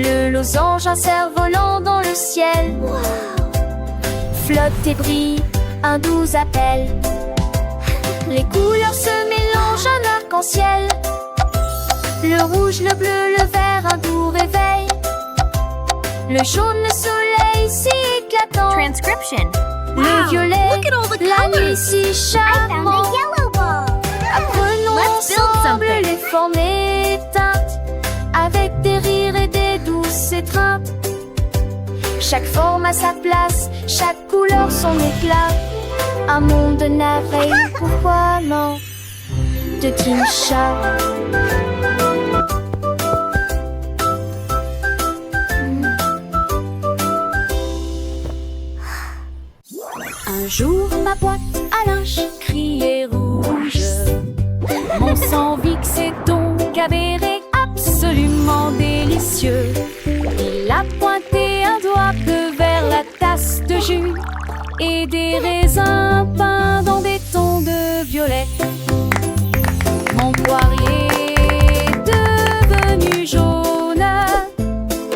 Le losange, un cerf-volant dans le ciel. Flotte et brille, un doux appel. Les couleurs se mélangent, un arc-en-ciel. Le rouge, le bleu, le vert, un doux réveil. Le jaune, le soleil si éclatant. Transcription. Le violet, Look at all the la nuit colors. si I found charmant. a yellow ball. Apprenons Let's build ensemble something. les formes éteintes, avec des rires et des douces étreintes. Chaque forme a sa place, chaque couleur son éclat. Un monde navré, pourquoi non, de Kimcha. Un jour, ma boîte à linge criait rouge. Mon sang VIX est donc avéré absolument délicieux. Il a pointé un doigt bleu vers la tasse de jus et des raisins peints dans des tons de violet. Mon poirier est devenu jaune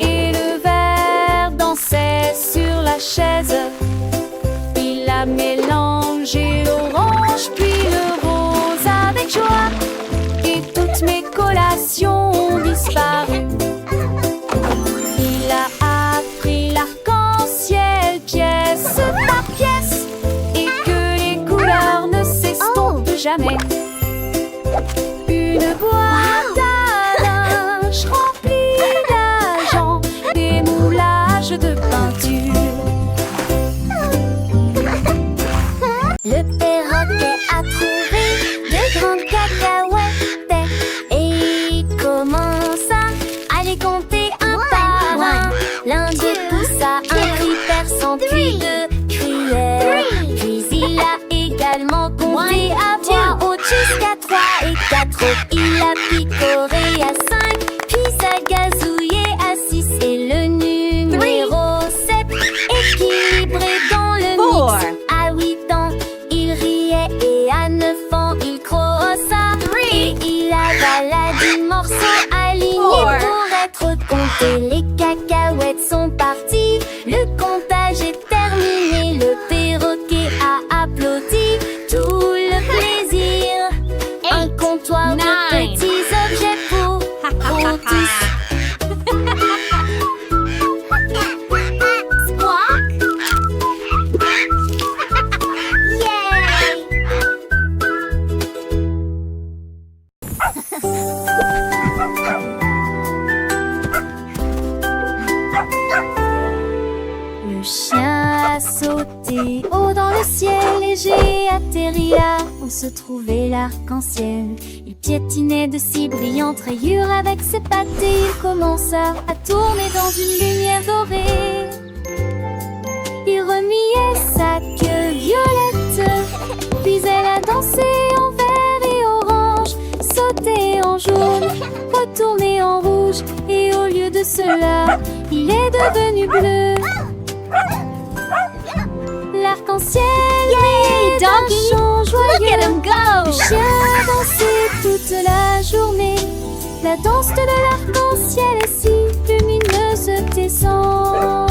et le vert dansait sur la chaise. Il a mélangé l'orange puis le rose avec joie et toutes mes collations ont disparu. Il a appris l'arc-en-ciel pièce par pièce et que les couleurs ne s'estompent jamais. Une boîte à linge remplie d'argent, des moulages de peinture. Le perroquet a trouvé de grandes cacahuètes et il commença à les compter un par un. L'un d'eux poussa un cri perçant puis deux crièrent. Puis il a également compté à voix haute jusqu'à 3 et 4 autres. Il a picoré à 5 puis a gazouillé à 6 et le numéro 7 équilibré dans le mix. À 8 ans, il riait et à 9 ans, il crossa. Et il avala 10 morceaux alignés pour être comptés. Les cacahuètes sont parties, le comptage est terminé. Le perroquet a applaudi, tout le plaisir. Un comptoir de petits objets pour tous. Squawk. Yay! Le chien a sauté haut dans le ciel et j'ai atterri là où se trouvait l'arc-en-ciel. Il piétinait de si brillantes rayures avec ses pattes et il commença à tourner dans une lumière dorée. Il remuait sa queue violette, puis elle a dansé en vert et orange, sauté en jaune, retourné en rouge, et au lieu de cela, il est devenu bleu. L'arc-en-ciel est d'un chant joyeux. Look at him go! Le chien a dansé toute la journée. La danse de l'arc-en-ciel est si lumineuse et sans